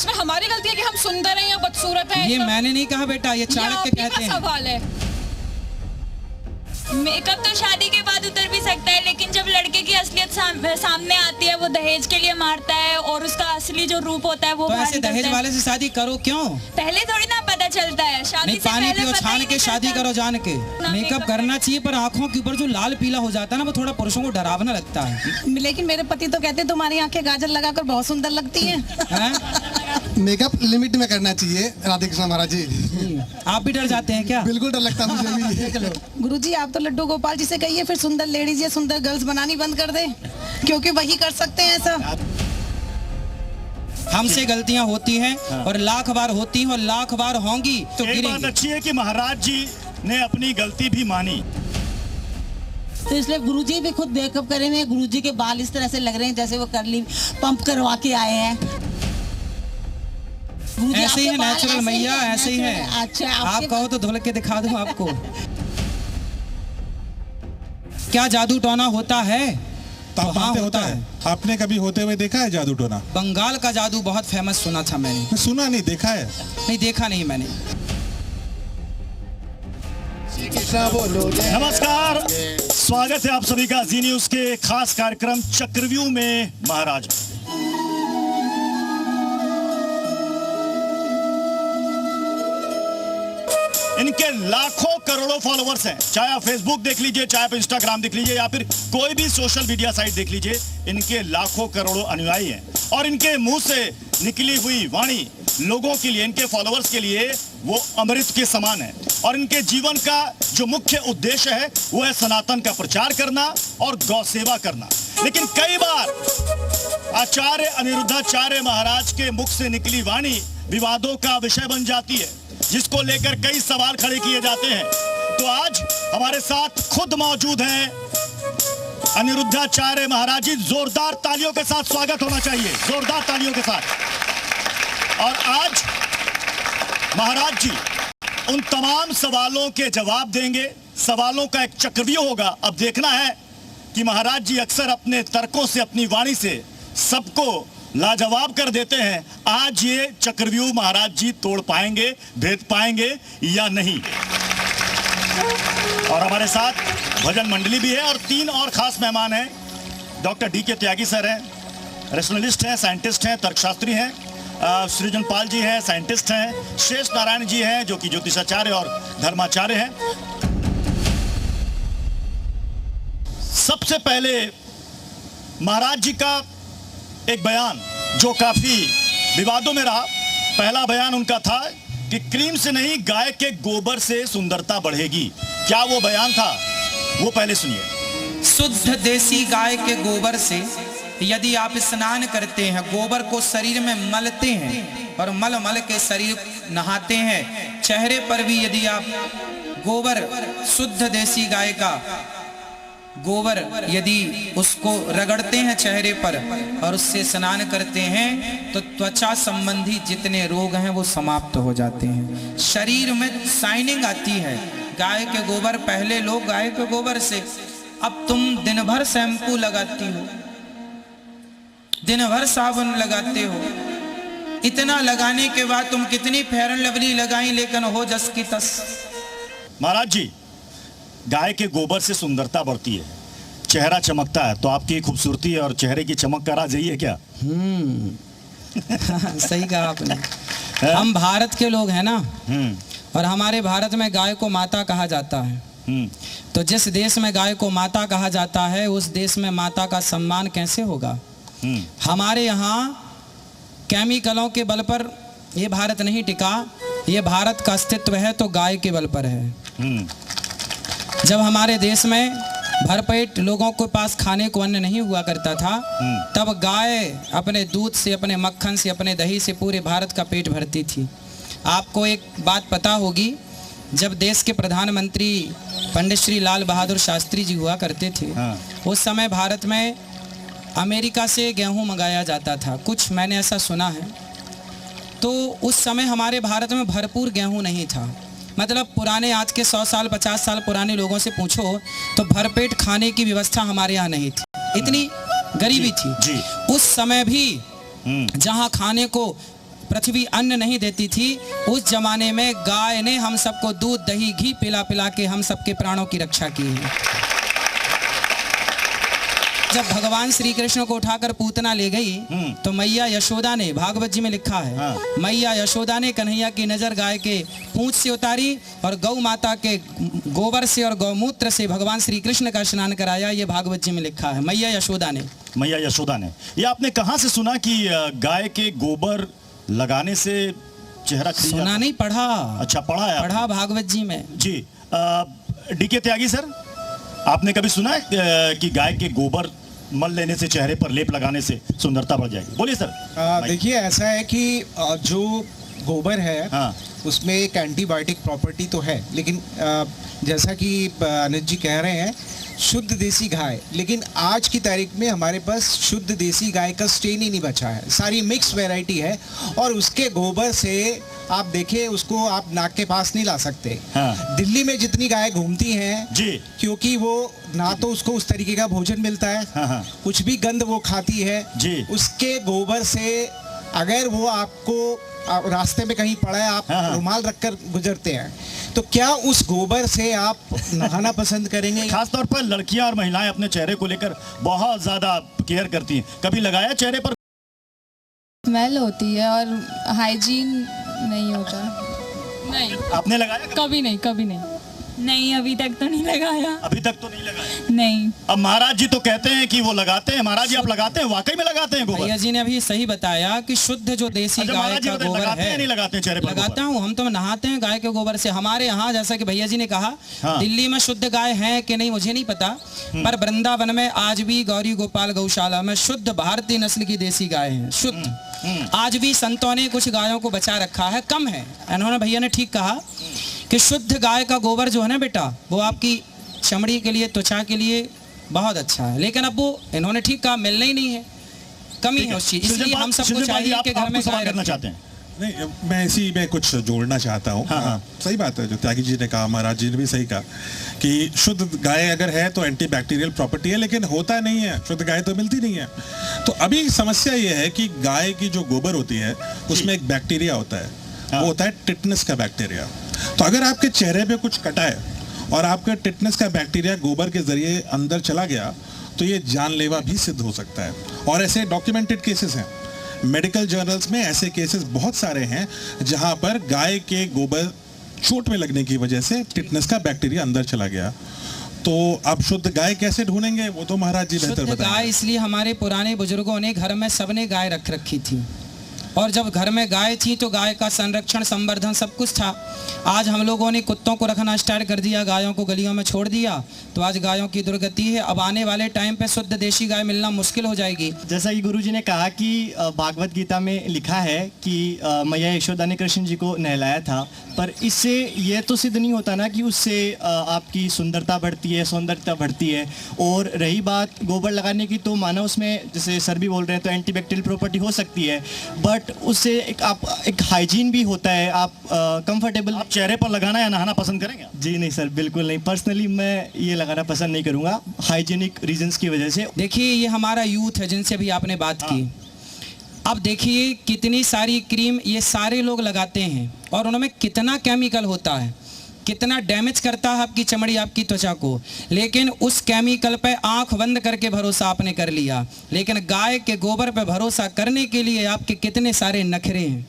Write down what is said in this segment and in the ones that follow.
इसमें हमारी गलती है कि हम सुंदर हैं या बदसूरत हैं? ये मैंने नहीं कहा बेटा, ये चाणक्य कहते हैं। सवाल है। मेकअप तो शादी के बाद उतर भी सकता है, लेकिन जब लड़के की असलियत सामने आती है, वो दहेज के लिए मारता है और उसका असली जो रूप होता है वो तो ऐसे दहेज वाले से शादी करो क्यों? पहले थोड़ी ना पता चलता है, शादी नहीं, से पानी पहले पियो, पता छान ही के नहीं शादी चलता। करो जान के। मेकअप करना चाहिए, पर आंखों के ऊपर जो लाल पीला हो जाता है ना, वो थोड़ा पुरुषों को डरावना लगता है। लेकिन मेरे पति तो कहते हैं तुम्हारी आंखें गाजर लगाकर बहुत सुंदर लगती हैं। मेकअप लिमिट में करना चाहिए राधे कृष्ण महाराज जी। आप भी डर जाते हैं क्या? बिल्कुल डर लगता है मुझे भी। गुरुजी आप तो लड्डू गोपाल जी से कहिए फिर सुंदर लेडीज या सुंदर गर्ल्स बनानी बंद कर दे, क्योंकि वही कर सकते हैं ऐसा। हमसे गलतियां होती हैं और लाख बार होती हैं और लाख बार होंगी तो एक बात अच्छी है कि महाराज जी ने अपनी गलती भी मानी। तो इसलिए गुरुजी भी खुद मेकअप करे हुए हैं। गुरुजी के बाल इस तरह से लग रहे हैं जैसे वो करली पंप करवा के आए हैं। ऐसे ही है नेचुरल मैया, ऐसे ही है। अच्छा, आप कहो तो धुल के दिखा दूं आपको। क्या जादू टोना होता है? तो हाँ होता है। आपने कभी होते हुए देखा है जादू टोना? बंगाल का जादू बहुत फेमस सुना था मैंने। सुना नहीं, देखा है? नहीं, देखा नहीं मैंने। नमस्कार, स्वागत है आप सभी का जी न्यूज के खास कार्यक्रम चक्रव्यूह में महाराज। इनके लाखों करोड़ों फॉलोवर्स हैं, चाहे आप फेसबुक देख लीजिए, चाहे आप इंस्टाग्राम देख लीजिए, या फिर कोई भी सोशल मीडिया साइट देख लीजिए, इनके लाखों करोड़ों अनुयायी हैं। और इनके मुंह से निकली हुई वाणी लोगों के लिए, इनके फॉलोवर्स के लिए वो अमृत के समान है। और इनके जीवन का जो मुख्य उद्देश्य है वो है सनातन का प्रचार करना और गौ सेवा करना। लेकिन कई बार आचार्य अनिरुद्धाचार्य महाराज के मुख से निकली वाणी विवादों का विषय बन जाती है, जिसको लेकर कई सवाल खड़े किए जाते हैं। तो आज हमारे साथ खुद मौजूद हैं अनिरुद्धाचार्य महाराज जी। जोरदार तालियों के साथ स्वागत होना चाहिए, जोरदार तालियों के साथ। और आज महाराज जी उन तमाम सवालों के जवाब देंगे। सवालों का एक चक्रव्यूह होगा। अब देखना है कि महाराज जी अक्सर अपने तर्कों से, अपनी वाणी से सबको लाजवाब कर देते हैं। आज ये चक्रव्यूह महाराज जी तोड़ पाएंगे, भेद पाएंगे या नहीं। और हमारे साथ भजन मंडली भी है और 3 और खास मेहमान हैं। Doctor D K. त्यागी सर हैं, रेशनलिस्ट हैं, साइंटिस्ट हैं, तर्कशास्त्री हैं। सृजन पाल जी हैं, साइंटिस्ट हैं। शेष नारायण जी हैं जो कि ज्योतिषाचार्य और धर्माचार्य हैं। सबसे पहले महाराज जी का एक बयान जो काफी विवादों में रहा। पहला बयान उनका था कि क्रीम से नहीं, गाय के गोबर से सुंदरता बढ़ेगी। क्या वो बयान था? वो पहले सुनिए। शुद्ध देसी गाय के गोबर से यदि आप स्नान करते हैं, गोबर को शरीर में मलते हैं और मल मल के शरीर नहाते हैं, चेहरे पर भी यदि आप गोबर, शुद्ध देसी गाय का गोबर यदि उसको रगड़ते हैं चेहरे पर और उससे स्नान करते हैं, तो त्वचा संबंधी जितने रोग हैं वो समाप्त हो जाते हैं। शरीर में शाइनिंग आती है। गाय के गोबर, पहले लोग गाय के गोबर से, अब तुम दिन भर शैम्पू लगाती हो, दिन भर साबुन लगाते हो, इतना लगाने के बाद तुम कितनी फेयर एंड लवली लगाई, लेकिन हो जस की तस। महाराज जी, गाय के गोबर से सुंदरता बढ़ती है, चेहरा चमकता है, तो आपकी खूबसूरती और चेहरे की चमक का राज यही है क्या? सही कहा आपने। हम भारत के लोग हैं ना, और हमारे भारत में गाय को माता कहा जाता है। तो जिस देश में गाय को माता कहा जाता है, उस देश में माता का सम्मान कैसे होगा? हमारे यहाँ केमिकलों के बल पर ये भारत नहीं टिका। ये भारत का अस्तित्व है तो गाय के बल पर है। जब हमारे देश में भरपेट लोगों के पास खाने को अन्न नहीं हुआ करता था, तब गाय अपने दूध से, अपने मक्खन से, अपने दही से पूरे भारत का पेट भरती थी। आपको एक बात पता होगी, जब देश के प्रधानमंत्री पंडित श्री लाल बहादुर शास्त्री जी हुआ करते थे, उस समय भारत में अमेरिका से गेहूं मंगाया जाता था। कुछ मैंने ऐसा सुना है। तो उस समय हमारे भारत में भरपूर गेहूं नहीं था। मतलब पुराने, आज के 100 साल 50 साल पुराने लोगों से पूछो तो भरपेट खाने की व्यवस्था हमारे यहाँ नहीं थी, इतनी गरीबी थी। उस समय भी जहाँ खाने को पृथ्वी अन्न नहीं देती थी, उस जमाने में गाय ने हम सबको दूध दही घी पिला पिला के हम सबके प्राणों की रक्षा की है। जब भगवान श्री कृष्ण को उठाकर पूतना ले गई तो मैया यशोदा ने, भागवत जी में लिखा है, मैया यशोदा ने कन्हैया की नजर गाय के पूंछ से उतारी और गौ माता के गोबर से और गौमूत्र से भगवान श्री कृष्ण का स्नान कराया। ये भागवत जी में लिखा है, मैया यशोदा ने। मैया यशोदा ने। ये आपने कहाँ से सुना कि गाय के गोबर लगाने से चेहरा खिल जाता? सुना नहीं, पढ़ा। अच्छा, पढ़ा है? पढ़ा भागवत जी में जी। डीके त्यागी सर, आपने कभी सुना है कि गाय के गोबर मल लेने से, चेहरे पर लेप लगाने से सुंदरता बढ़ जाएगी? बोलिए सर। देखिए, ऐसा है कि जो गोबर है उसमें एक एंटीबायोटिक प्रॉपर्टी तो है, लेकिन जैसा कि अनित जी कह रहे हैं, शुद्ध देसी गाय, लेकिन आज की तारीख में हमारे पास शुद्ध देसी गाय का स्ट्रेन ही नहीं बचा है, सारी मिक्स वैरायटी है। और उसके गोबर से आप देखें, उसको आप नाक के पास नहीं ला सकते। दिल्ली में जितनी गाय घूमती हैं जी, क्योंकि वो ना तो उसको उस तरीके का भोजन मिलता है, कुछ भी गंद वो खाती है जी। उसके गोबर से अगर वो आपको रास्ते में कहीं पड़ा है, आप रुमाल रखकर गुजरते हैं, तो क्या उस गोबर से आप नहाना पसंद करेंगे? खासतौर पर लड़कियां और महिलाएं अपने चेहरे को लेकर बहुत ज्यादा केयर करती हैं। कभी लगाया चेहरे पर? स्मेल होती है और हाइजीन नहीं होता। नहीं। आपने लगाया? कभी नहीं, कभी नहीं। नहीं, अभी तक तो नहीं लगाया। अभी तक तो नहीं लगाया? नहीं। अब महाराज जी तो कहते हैं कि वो लगाते हैं। महाराज जी, आप लगाते हैं? वाकई में लगाते हैं गोबर? भैया जी ने अभी सही बताया कि शुद्ध जो देसी गाय का गोबर है, नहीं लगाते हैं चेहरे पर? लगाता हूँ, हम तो नहाते हैं गाय के गोबर से। हमारे यहाँ, जैसा कि भैया जी ने कहा, दिल्ली में शुद्ध गाय है कि नहीं मुझे नहीं पता, पर वृंदावन में आज भी गौरी गोपाल गौशाला में शुद्ध भारतीय नस्ल की देसी गाय है, शुद्ध। आज भी संतों ने कुछ गायों को बचा रखा है, कम है। इन्होंने, भैया ने ठीक कहा कि शुद्ध गाय का गोबर जो है ना बेटा, वो आपकी चमड़ी के लिए, त्वचा के लिए बहुत अच्छा है। लेकिन अब वो, इन्होंने ठीक कहा, मिलना ही नहीं है, कमी है उस चीज। इसलिए हम सबको चाहिए कि घर में गाय करना चाहते हैं। नहीं, मैं इसी में कुछ जोड़ना चाहता हूँ। सही बात है जो त्यागी जी ने कहा, महाराज जी ने भी सही कहा कि शुद्ध गाय अगर है तो एंटीबैक्टीरियल प्रॉपर्टी है, लेकिन होता नहीं है, शुद्ध गाय तो मिलती नहीं है। तो अभी समस्या ये है कि गाय की जो गोबर होती है उसमें एक बैक्टीरिया होता है, वो होता है टिटनस का बैक्टीरिया। तो अगर आपके चेहरे पे कुछ कटा है और आपका टिटनस का बैक्टीरिया गोबर के जरिए अंदर चला गया, तो ये जानलेवा भी सिद्ध हो सकता है। और ऐसे डॉक्यूमेंटेड केसेस हैं, मेडिकल जर्नल्स में ऐसे केसेस बहुत सारे हैं जहां पर गाय के गोबर चोट में लगने की वजह से टिटनस का बैक्टीरिया अंदर चला गया। तो अब शुद्ध गाय कैसे ढूंढेंगे, वो तो महाराज जी बेहतर बताएंगे। गाय इसलिए हमारे पुराने बुजुर्गों ने घर में सबने गाय रख रखी थी, और जब घर में गाय थी तो गाय का संरक्षण, संवर्धन सब कुछ था। आज हम लोगों ने कुत्तों को रखना स्टार्ट कर दिया, गायों को गलियों में छोड़ दिया, तो आज गायों की दुर्गति है। अब आने वाले टाइम पे शुद्ध देशी गाय मिलना मुश्किल हो जाएगी। जैसा कि गुरुजी ने कहा कि भागवत गीता में लिखा है कि मैया यशोदा ने कृष्ण जी को नहलाया था, पर इससे यह तो सिद्ध नहीं होता ना कि उससे आपकी सुंदरता बढ़ती है, सौंदर्यता बढ़ती है। और रही बात गोबर लगाने की, तो मानो उसमें, जैसे सर भी बोल रहे हैं, तो एंटीबैक्टीरियल प्रॉपर्टी हो सकती है, बट उससे एक हाइजीन भी होता है। आप कंफर्टेबल। आप चेहरे पर लगाना या नहाना पसंद करेंगे? जी नहीं सर, बिल्कुल नहीं। पर्सनली मैं ये लगाना पसंद नहीं करूंगा, हाइजीनिक रीजंस की वजह से। देखिए, ये हमारा यूथ है जिनसे भी आपने बात की। अब देखिए कितनी सारी क्रीम ये सारे लोग लगाते हैं, और उनमें कितना केमिकल होता है, कितना डैमेज करता है आपकी चमड़ी, आपकी त्वचा को। लेकिन उस केमिकल पे आंख बंद करके भरोसा आपने कर लिया। लेकिन गाय के गोबर पे भरोसा करने के लिए आपके कितने सारे नखरे हैं।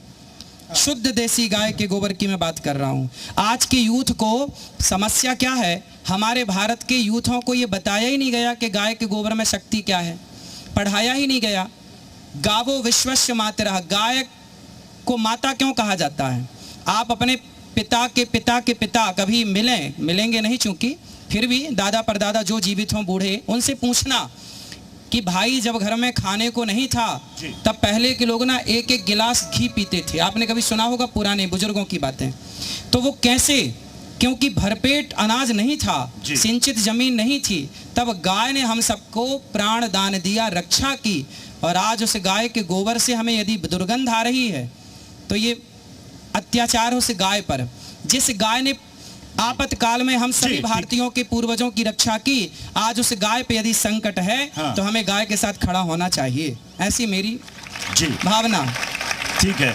शुद्ध देसी गाय के गोबर की मैं बात कर रहा हूँ। आज के यूथ को समस्या क्या है, हमारे भारत के यूथों को ये बताया ही नहीं गया कि गाय के गोबर में शक्ति क्या है, पढ़ाया ही नहीं गया। गावो विश्वस्य मातरः, गाय को माता क्यों कहा जाता है? आप अपने पिता के पिता कभी मिलेंगे नहीं, चूंकि फिर भी दादा परदादा जो जीवित हों, बूढ़े, उनसे पूछना कि भाई जब घर में खाने को नहीं था तब पहले के लोग ना एक एक गिलास घी पीते थे। आपने कभी सुना होगा पुराने बुजुर्गों की बातें। तो वो कैसे? क्योंकि भरपेट अनाज नहीं था, सिंचित जमीन नहीं थी, तब गाय ने हम सबको प्राण दान दिया, रक्षा की। और आज उस गाय के गोबर से हमें यदि दुर्गंध आ रही है तो ये अत्याचार उस गाय पर, जिस गाय ने आपातकाल में हम सभी भारतीयों के पूर्वजों की रक्षा की, आज उस गाय पे यदि संकट है तो हमें गाय के साथ खड़ा होना चाहिए। ऐसी मेरी भावना। ठीक है।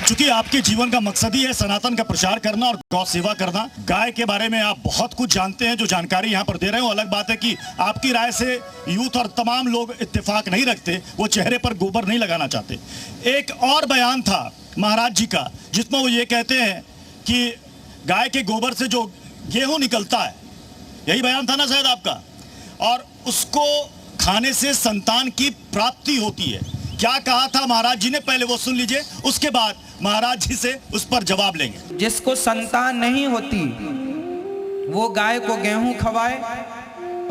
चूंकि आपके जीवन का मकसद ही है सनातन का प्रचार करना और गौ सेवा करना, गाय के बारे में आप बहुत कुछ जानते हैं, जो जानकारी यहाँ पर दे रहे हो। अलग बात है कि आपकी राय से यूथ और तमाम लोग इत्तेफाक नहीं रखते, वो चेहरे पर गोबर नहीं लगाना चाहते। एक और बयान था महाराज जी का जिसमें वो ये कहते हैं कि गाय के गोबर से जो गेहूं निकलता है, यही बयान था ना शायद आपका, और उसको खाने से संतान की प्राप्ति होती है। क्या कहा था महाराज जी ने, पहले वो सुन लीजिए, उसके बाद महाराज जी से उस पर जवाब लेंगे। जिसको संतान नहीं होती वो गाय को गेहूं खवाए,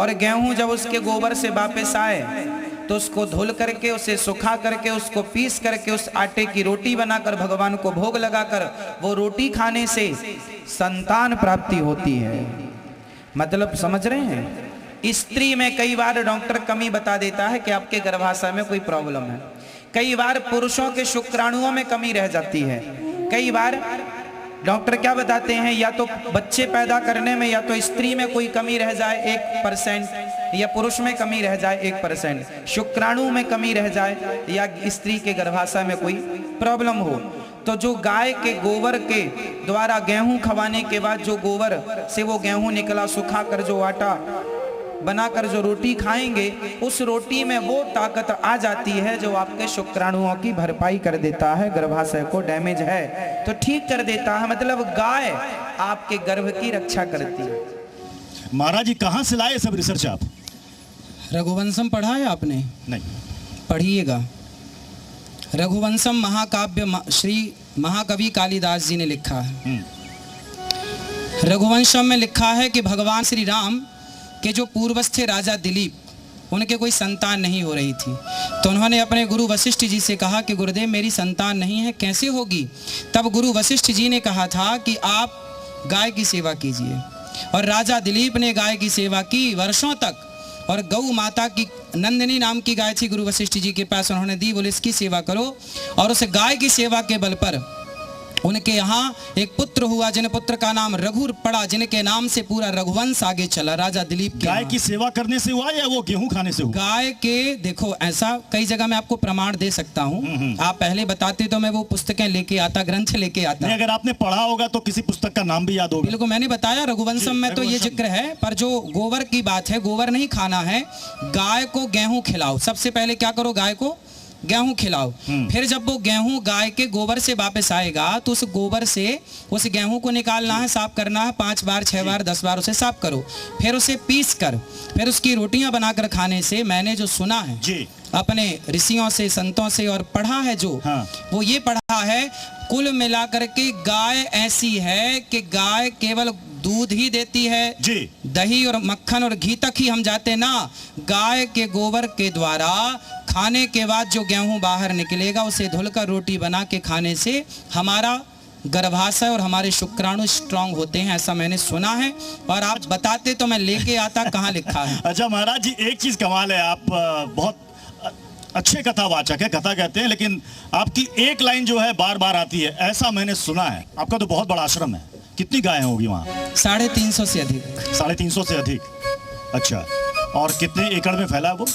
और गेहूं जब उसके गोबर से वापस आए तो उसको धुल करके, उसे सुखा करके, उसको पीस करके उस आटे की रोटी बनाकर भगवान को भोग लगाकर वो रोटी खाने से संतान प्राप्ति होती है। मतलब समझ रहे हैं? स्त्री में कई बार डॉक्टर कमी बता देता है कि आपके गर्भाशय में कोई प्रॉब्लम है। कई बार पुरुषों के शुक्राणुओं में कमी रह जाती है। कई बार डॉक्टर क्या बताते हैं, या तो बच्चे पैदा करने में, या तो स्त्री में कोई कमी रह जाए 1%, या पुरुष में कमी रह जाए 1%, शुक्राणु में कमी रह जाए, या स्त्री के गर्भाशय में कोई प्रॉब्लम हो। तो जो गाय के गोबर के द्वारा गेहूं खवाने के बाद जो गोबर से वो गेहूं निकला, सुखा कर जो आटा बनाकर जो रोटी खाएंगे, उस रोटी में वो ताकत आ जाती है जो आपके शुक्राणुओं की भरपाई कर देता है, गर्भाशय को डैमेज है तो ठीक कर देता है। मतलब गाय आपके गर्भ की रक्षा करती है। महाराज जी कहाँ से लाए सब रिसर्च आप? रघुवंशम पढ़ा है आपने? नहीं। पढ़िएगा। रघुवंशम महाकाव्य श्री महाकवि कालिदास जी ने लिखा है। रघुवंशम में लिखा है कि भगवान श्री राम के जो पूर्वज थे राजा दिलीप, उनके कोई संतान नहीं हो रही थी, तो उन्होंने अपने गुरु वशिष्ठ जी से कहा कि गुरुदेव मेरी संतान नहीं है, कैसे होगी? तब गुरु वशिष्ठ जी ने कहा था कि आप गाय की सेवा कीजिए, और राजा दिलीप ने गाय की सेवा की वर्षों तक। और गौ माता की नंदिनी नाम की गाय थी गुरु वशिष्ठ जी के पास, उन्होंने दी, बोले इसकी सेवा करो। और उस गाय की सेवा के बल पर उनके यहाँ एक पुत्र हुआ, जिन पुत्र का नाम रघु पड़ा, जिनके नाम से पूरा रघुवंश आगे चला। राजा दिलीप के गाय की सेवा करने से हुआ या वो गेहूं खाने से हुआ? गाय के, देखो ऐसा कई जगह मैं आपको प्रमाण दे सकता हूँ। आप पहले बताते तो मैं वो पुस्तकें लेके आता, ग्रंथ लेके आता। अगर आपने पढ़ा होगा तो किसी पुस्तक का नाम भी याद होगा। बिल्कुल, मैंने बताया रघुवंशम में तो ये जिक्र है। पर जो गोबर की बात है, गोबर नहीं खाना है, गाय को गेहूं खिलाओ। सबसे पहले क्या करो, गाय को गेहूं खिलाओ। फिर जब वो गेहूं गाय के गोबर से वापस आएगा तो उस गोबर से उस गेहूं को निकालना है, साफ करना है, 5 बार 6 बार 10 बार उसे साफ करो। फिर उसे पीस कर फिर उसकी रोटियां बनाकर खाने से, मैंने जो सुना है जी अपने ऋषियों से, संतों से, और पढ़ा है जो, वो ये पढ़ा है, कुल मिलाकर के गाय ऐसी है कि गाय केवल दूध ही देती है जी, दही और मक्खन और घी तक ही हम जाते ना। गाय के गोबर के द्वारा खाने के बाद जो गेहूं बाहर निकलेगा उसे धुलकर रोटी बना के खाने से हमारा गर्भाशय और हमारे शुक्राणु स्ट्रांग होते हैं, ऐसा मैंने सुना है। और आप बताते तो मैं लेके आता, कहाँ लिखा है। अच्छा महाराज जी, एक चीज कमाल है, आप बहुत अच्छे कथावाचक है, कथा कहते हैं, लेकिन आपकी एक लाइन जो है बार बार आती है, ऐसा मैंने सुना है। आपका तो बहुत बड़ा आश्रम है, कितनी गायें होगी वहाँ? 350 से अधिक। 350 से अधिक, अच्छा। और कितने एकड़ में फैला है वो?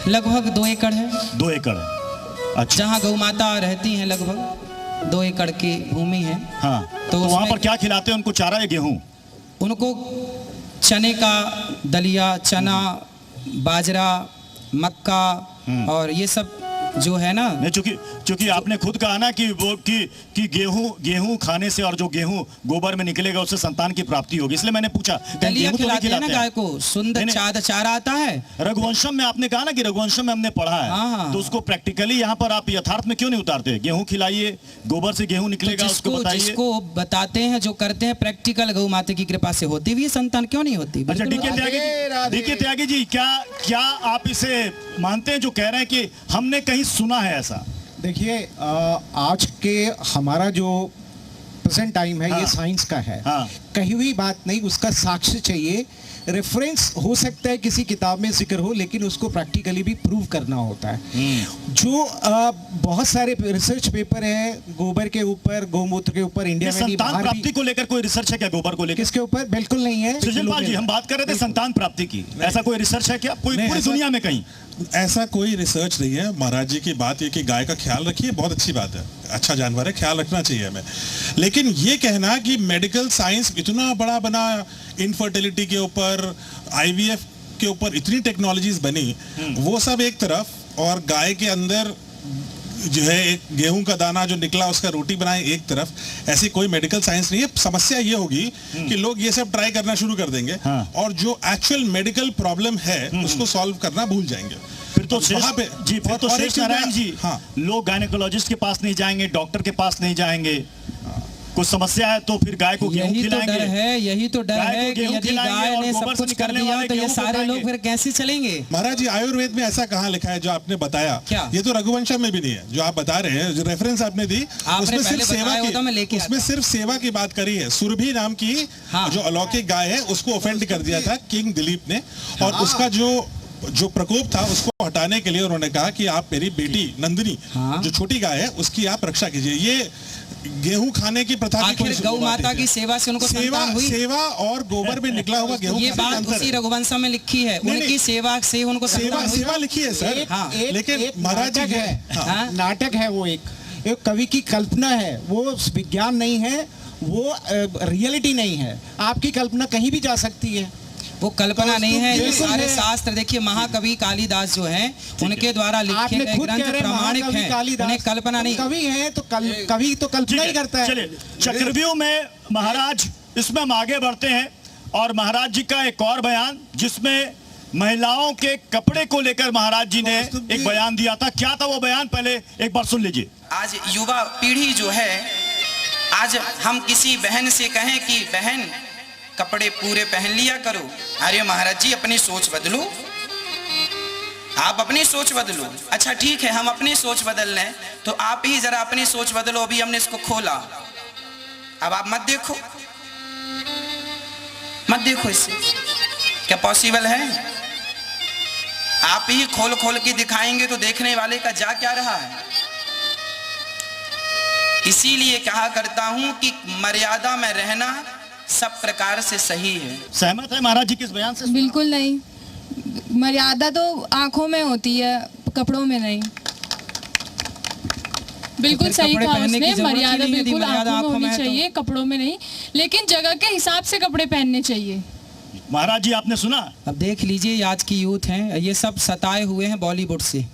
लगभग 2 एकड़ है। 2 एकड़ है, अच्छा। जहाँ गौ माता रहती हैं लगभग 2 एकड़ की भूमि है। हाँ, तो वहाँ पर क्या खिलाते हैं उनको, चारा या गेहूँ? उनको चने का दलिया, चना, बाजरा, मक्का और ये सब जो है ना। नहीं, चूंकि आपने खुद कहा ना कि वो कि गेहूं खाने से और जो गेहूं गोबर में निकलेगा उससे संतान की प्राप्ति होगी, इसलिए मैंने पूछा। दलिया खिलाते हैं ना गाय को, सुंदर चारा आता है। रघुवंशम में आपने कहा ना कि रघुवंशम में हमने पढ़ा है, तो उसको प्रैक्टिकली यहाँ पर आप यथार्थ में क्यों नहीं उतारते? गेहूं खिलाइए, गोबर से गेहूं निकलेगा, उसको बताइए। जिसको बताते हैं, जो करते हैं प्रैक्टिकल, गौ माता की कृपा से होती भी संतान क्यों नहीं होती? अच्छा, देखिए त्यागी जी, क्या आप इसे मानते हैं जो कह रहे हैं कि हमने कहीं सुना है ऐसा? देखिए, आज के हमारा जो प्रेजेंट टाइम है, ये साइंस का है। कही हुई बात नहीं, उसका साक्ष्य चाहिए। रेफरेंस हो सकता है किसी किताब में जिक्र हो, लेकिन उसको प्रैक्टिकली भी प्रूव करना होता है। जो बहुत सारे रिसर्च पेपर हैं गोबर के ऊपर, गौमूत्र के ऊपर, इंडिया में भी, संतान प्राप्ति को लेकर कोई रिसर्च है क्या गोबर को लेकर? किसके ऊपर? बिल्कुल नहीं है। सृजनपाल जी, हम बात कर रहे थे संतान प्राप्ति की, ऐसा कोई रिसर्च है क्या कोई पूरी दुनिया में कहीं? ऐसा कोई रिसर्च नहीं है। महाराज जी की बात ये कि गाय का ख्याल रखिए, बहुत अच्छी बात है, अच्छा जानवर है, ख्याल रखना चाहिए हमें। लेकिन ये कहना कि मेडिकल साइंस इतना बड़ा बना, इनफर्टिलिटी के ऊपर, आईवीएफ के ऊपर इतनी टेक्नोलॉजीज बनी, वो सब एक तरफ, और गाय के अंदर जो है एक गेहूं का दाना जो निकला उसका रोटी बनाए एक तरफ, ऐसी कोई मेडिकल साइंस नहीं है। समस्या ये होगी कि लोग ये सब ट्राई करना शुरू कर देंगे, और जो एक्चुअल मेडिकल प्रॉब्लम है उसको सॉल्व करना भूल जाएंगे। फिर तो शेष नारायण जी, लोग गायनेकोलॉजिस्ट के पास नहीं जाएंगे, डॉक्टर के पास नहीं जाएंगे, कुछ समस्या है तो फिर गाय को गेहूं खिलाएंगे। यही तो डर है कि यदि गाय ने सब कुछ कर दिया तो ये सारे लोग फिर कैसे चलेंगे? महाराज जी, आयुर्वेद में ऐसा कहाँ लिखा है जो आपने बताया? क्या ये तो रघुवंशम में भी नहीं है जो आप बता रहे हैं, जो रेफरेंस आपने दी उसमें सिर्फ सेवा की बात करी है। सुरभि नाम की जो अलौकिक गाय है उसको ऑफेंड कर दिया था किंग दिलीप ने, और उसका जो प्रकोप था उसको हटाने के लिए उन्होंने कहा कि आप मेरी बेटी नंदिनी जो छोटी गाय है उसकी आप रक्षा कीजिए। ये गेहूं खाने की प्रथा आखिर गौ माता की सेवा से उनको संतान हुई। सेवा और गोबर में निकला हुआ गेहूं, ये बात उसी रघुवंशम में लिखी है, उनकी सेवा से उनको सेवा लिखी है सर। लेकिन महाराज जी है, नाटक है, वो एक कवि की कल्पना है, वो विज्ञान नहीं है, वो रियलिटी नहीं है। आपकी कल्पना कहीं भी जा सकती है, वो कल्पना नहीं है। ये सारे शास्त्र देखिए, महाकवि कालिदास जो हैं उनके द्वारा लिखे गए ग्रंथ प्रामाणिक हैं, उन्हें कल्पना नहीं। कवि है तो कवि तो कल्पना ही करता है। चलिए चक्रव्यूह में महाराज, इसमें हम आगे बढ़ते हैं, और महाराज जी का एक और बयान जिसमें महिलाओं के कपड़े को लेकर महाराज जी ने एक बयान दिया था। क्या था वो बयान, पहले एक बार सुन लीजिए। आज युवा पीढ़ी जो है, आज हम किसी बहन से कहें कि बहन कपड़े पूरे पहन लिया करो, अरे महाराज जी अपनी सोच बदलो, आप अपनी सोच बदलो। अच्छा ठीक है, हम अपनी सोच बदल लें तो आप ही जरा अपनी सोच बदलो। अभी हमने इसको खोला, अब आप मत देखो, मत देखो, इससे क्या पॉसिबल है? आप ही खोल खोल के दिखाएंगे तो देखने वाले का जा क्या रहा है? इसीलिए कहा करता हूं कि मर्यादा में रहना सब प्रकार से सही है। सहमत है महाराज जी किस बयान से? बिल्कुल नहीं, मर्यादा तो आंखों में होती है, कपड़ों में नहीं। बिल्कुल सही कहा उसने, मर्यादा बिल्कुल आंखों में होनी चाहिए, कपड़ों में नहीं, लेकिन जगह के हिसाब से कपड़े पहनने चाहिए। महाराज जी आपने सुना? अब देख लीजिए, आज की यूथ है ये सब सताए हुए हैं बॉलीवुड से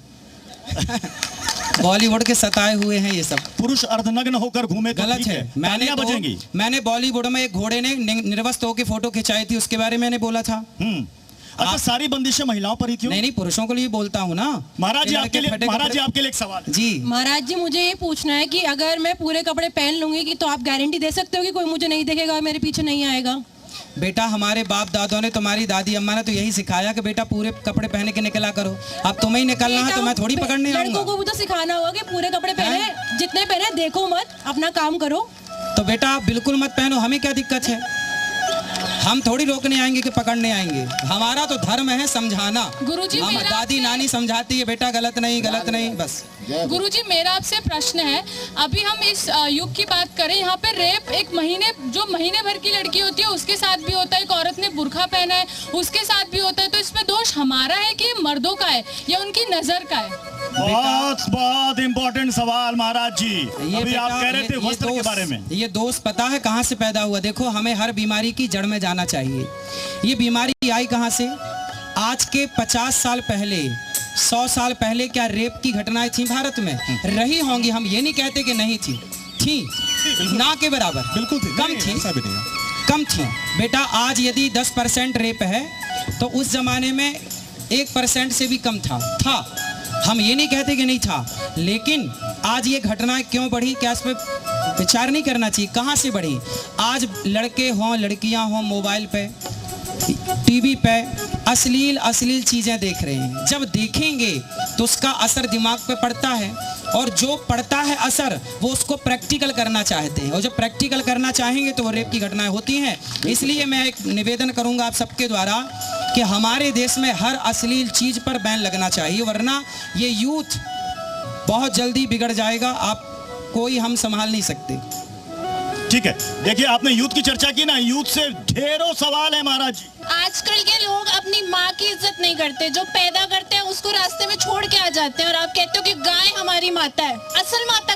बॉलीवुड के सताए हुए हैं ये सब। पुरुष अर्धनग्न होकर घूमे तो गलत है। मैंने बॉलीवुड में एक घोड़े ने निर्वस्त्र होकर फोटो खिंचाई थी, उसके बारे में मैंने बोला था। अच्छा, सारी बंदिशें महिलाओं पर ही क्यों? नहीं, पुरुषों को लिए बोलता हूँ ना। महाराज जी आपके लिए एक सवाल है। जी महाराज जी, मुझे ये पूछना है कि अगर मैं पूरे कपड़े पहन लूंगी कि तो आप गारंटी दे सकते हो कि कोई मुझे नहीं देखेगा, मेरे पीछे नहीं आएगा? बेटा, हमारे बाप दादों ने, तुम्हारी दादी अम्मा ने तो यही सिखाया कि बेटा पूरे कपड़े पहन के निकला करो। अब तुम्हें ही निकलना है तो मैं थोड़ी पकड़ने आऊंगा। लड़कों को भी तो सिखाना होगा कि पूरे कपड़े पहने, जितने पहने देखो मत, अपना काम करो। तो बेटा आप बिल्कुल मत पहनो, हमें क्या दिक्कत है? हम थोड़ी रोकने आएंगे कि पकड़ने आएंगे। हमारा तो धर्म है समझाना। गुरुजी, हम दादी नानी समझाती है बेटा गलत नहीं, गलत नहीं, बस। गुरुजी, मेरा आपसे प्रश्न है, अभी हम इस युग की बात करें, यहाँ पे रेप एक महीने भर की लड़की होती है उसके साथ भी होता है, एक औरत ने बुर्का पहना है उसके साथ भी होता है, तो इसमें दोष हमारा है कि मर्दों का है या उनकी नजर का है? बहुत इम्पोर्टेंट सवाल महाराज जी। अभी आप कह रहे थे वस्त्र के बारे में। ये दोष पता है कहाँ से पैदा हुआ? देखो, हमें हर बीमारी की जड़ में जाना चाहिए। ये बीमारी आई कहाँ से? आज के 50 साल पहले, 100 साल पहले क्या रेप की घटनाएं थी भारत में? रही होंगी, हम ये नहीं कहते कि नहीं थी ना के बराबर, बिल्कुल थी, कम थी बेटा। आज यदि 10% रेप है तो उस जमाने में 1% से भी कम था। हम ये नहीं कहते कि नहीं था, लेकिन आज ये घटनाएं क्यों बढ़ी? क्या इस पर विचार नहीं करना चाहिए? कहाँ से बढ़ी? आज लड़के हों लड़कियां हों मोबाइल पे टीवी पे अश्लील चीजें देख रहे हैं। जब देखेंगे तो उसका असर दिमाग पे पड़ता है, और जो पड़ता है असर वो उसको प्रैक्टिकल करना चाहते हैं, और जब प्रैक्टिकल करना चाहेंगे तो वो रेप की घटनाएं होती हैं। इसलिए मैं एक निवेदन करूंगा आप सबके द्वारा कि हमारे देश में हर अश्लील चीज पर बैन लगना चाहिए, वरना ये यूथ बहुत जल्दी बिगड़ जाएगा। आप कोई हम संभाल नहीं सकते। ठीक है, देखिए आपने यूथ की चर्चा की ना, यूथ से ढेरों सवाल है महाराज जी। आजकल के लोग अपनी माँ की इज्जत नहीं करते, जो पैदा करते हैं उसको रास्ते में छोड़ के आ जाते हैं, और आप कहते हो कि गाय हमारी माता है। असल माता